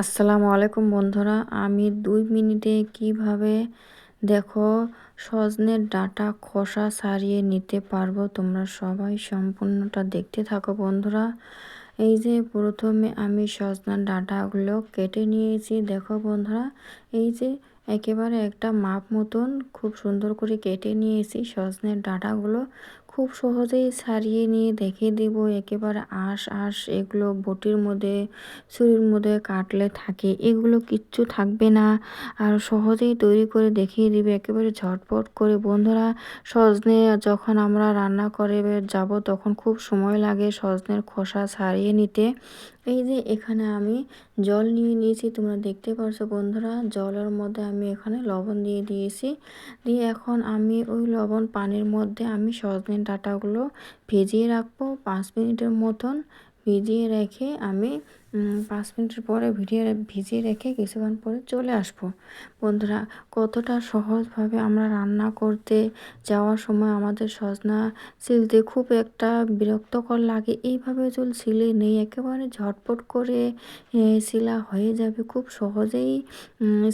আসসালামু আলাইকুম বন্ধুরা, আমি 2 মিনিটে কিভাবে দেখো সজনের ডাঁটা খোসা ছাড়িয়ে নিতে পারবো। তোমরা সবাই সম্পূর্ণটা দেখতে থাকো বন্ধুরা। এই যে প্রথমে আমি সজনার ডাঁটাগুলো কেটে নিয়েছি। দেখো বন্ধুরা, এই যে একেবারে একটা মাপ মতন খুব সুন্দর করে কেটে নিয়েছি সজনের ডাঁটাগুলো। খুব সহজেই ছাড়িয়ে নিয়ে দেখিয়ে দিব। একেবারে আঁশ আঁশ এগুলো বটির মধ্যে ছুরির মধ্যে কাটলে থাকে, এগুলো কিচ্ছু থাকবে না। আর সহজেই তৈরি করে দেখিয়ে দিবে একেবারে ঝটপট করে বন্ধুরা। সজনে যখন আমরা রান্না করে যাব তখন খুব সময় লাগে সজনের খোসা ছাড়িয়ে নিতে। এই যে এখানে আমি জল নিয়ে নিয়েছি, তোমরা দেখতে পারছো বন্ধুরা। জলের মধ্যে আমি এখানে লবণ দিয়ে দিয়েছি। দিয়ে এখন আমি ওই লবণ পানির মধ্যে আমি সজনের ডাঁটাগুলো ভিজিয়ে রাখবো 5 মিনিটের মতন। ভিজিয়ে রেখে আমি 5 মিনিটের পরে ভিজিয়ে রেখে কিছুক্ষণ পরে চলে আসবো বন্ধুরা। কতটা সহজভাবে আমরা রান্না করতে যাওয়ার সময় আমাদের সজনা ছিলতে খুব একটা বিরক্তকর লাগে। এইভাবে চুল ছিলে নেই, একেবারে ঝটপট করে শিলা হয়ে যাবে। খুব সহজেই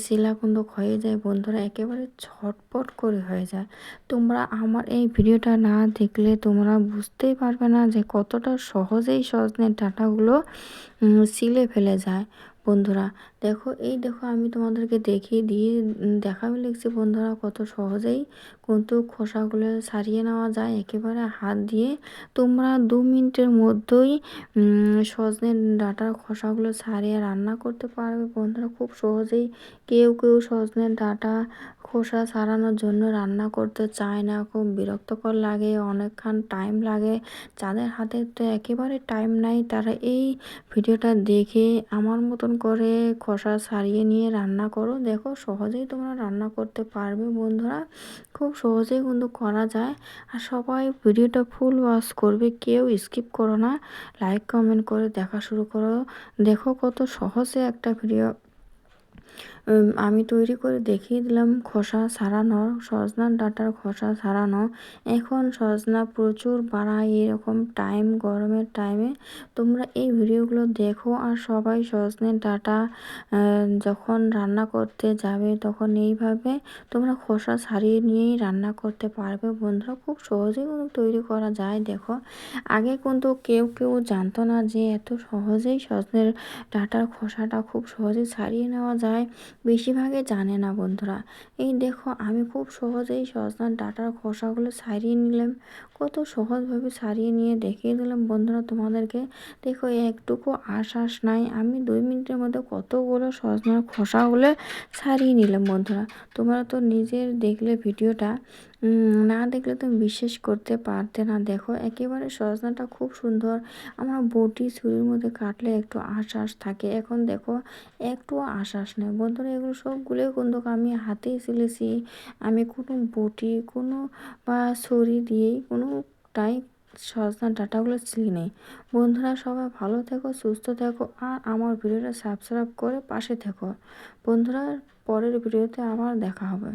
শিলা কুন্দক হয়ে যায় বন্ধুরা, একেবারে ঝটপট করে হয়ে যায়। তোমরা আমার এই ভিডিওটা না দেখলে তোমরা বুঝতেই পারবে না যে কতটা সহজেই সজনের ডাঁটাগুলো ছিলে ফেলে যায় বন্ধুরা। দেখো, এই দেখো আমি তোমাদেরকে দেখিয়ে দিয়ে দেখাবে লিখছি বন্ধুরা, কত সহজেই কিন্তু খোসাগুলো ছাড়িয়ে নেওয়া যায় একেবারে হাত দিয়ে। তোমরা 2 মিনিটের মধ্যেই সজনের ডাঁটার খোসাগুলো ছাড়িয়ে রান্না করতে পারবে বন্ধুরা, খুব সহজেই। কেউ কেউ সজনের ডাঁটা খোসা ছাড়ানোর জন্য রান্না করতে চায় না, খুব বিরক্তকর লাগে, অনেকক্ষণ টাইম লাগে। যাদের হাতে তো একেবারে টাইম নাই তারা এই ভিডিওটা দেখে আমার মতন করে খোসা ছাড়িয়ে নিয়ে রান্না করো। দেখো সহজেই তোমরা রান্না করতে পারবে বন্ধুরা, খুব সহজেই কিন্তু করা যায়। আর সবাই ভিডিওটা ফুল ওয়াচ করবে, কেউ স্কিপ করো না, লাইক কমেন্ট করে দেখা শুরু করো। দেখো কত সহজে একটা ভিডিও আমি তৈরি করে দেখিয়ে দিলাম খোসা ছাড়ানো, সজনার ডাঁটার খোসা ছাড়ানো। এখন সজনা প্রচুর বাড়ায় এরকম টাইম, গরমের টাইমে তোমরা এই ভিডিওগুলো দেখো। আর সবাই সজনের ডাঁটা যখন রান্না করতে যাবে তখন এইভাবে তোমরা খোসা ছাড়িয়ে নিয়েই রান্না করতে পারবে বন্ধুরা, খুব সহজেই কিন্তু তৈরি করা যায়। দেখো, আগে কিন্তু কেউ কেউ জানতো না যে এত সহজেই সজনের ডাঁটার খোসাটা খুব সহজেই ছাড়িয়ে নেওয়া যায়, বেশিরভাগে জানে না বন্ধুরা। এই দেখো আমি খুব সহজেই সজনার ডাঁটার খোসাগুলো ছাড়িয়ে নিলাম, কত সহজভাবে ছাড়িয়ে নিয়ে দেখিয়ে দিলাম বন্ধুরা তোমাদেরকে। দেখো একটুকু আশ নাই, আমি 2 মিনিটের মধ্যে কতগুলো সজনার খোসাগুলো ছাড়িয়ে নিলাম বন্ধুরা। তোমরা তো নিজের দেখলে ভিডিওটা, না দেখলে তুমি বিশ্বাস করতে পারতে না। দেখো একেবারে সজনাটা খুব সুন্দর, আমরা বটি ছুরির মধ্যে কাটলে একটু আঁশ থাকে, এখন দেখো একটু আঁশ নেই বন্ধুরা। এগুলো সবগুলো কিন্তু আমি হাতেই ছিলেছি, আমি কোনো বটি কোনো বা ছুরি দিয়েই কোনোটাই সজনার ডাঁটাগুলো ছিলি নেই বন্ধুরা। সবাই ভালো থেকো, সুস্থ থেকো, আর আমার ভিডিওটা সাবস্ক্রাইব করে পাশে থেকো বন্ধুরা। পরের ভিডিওতে আবার দেখা হবে।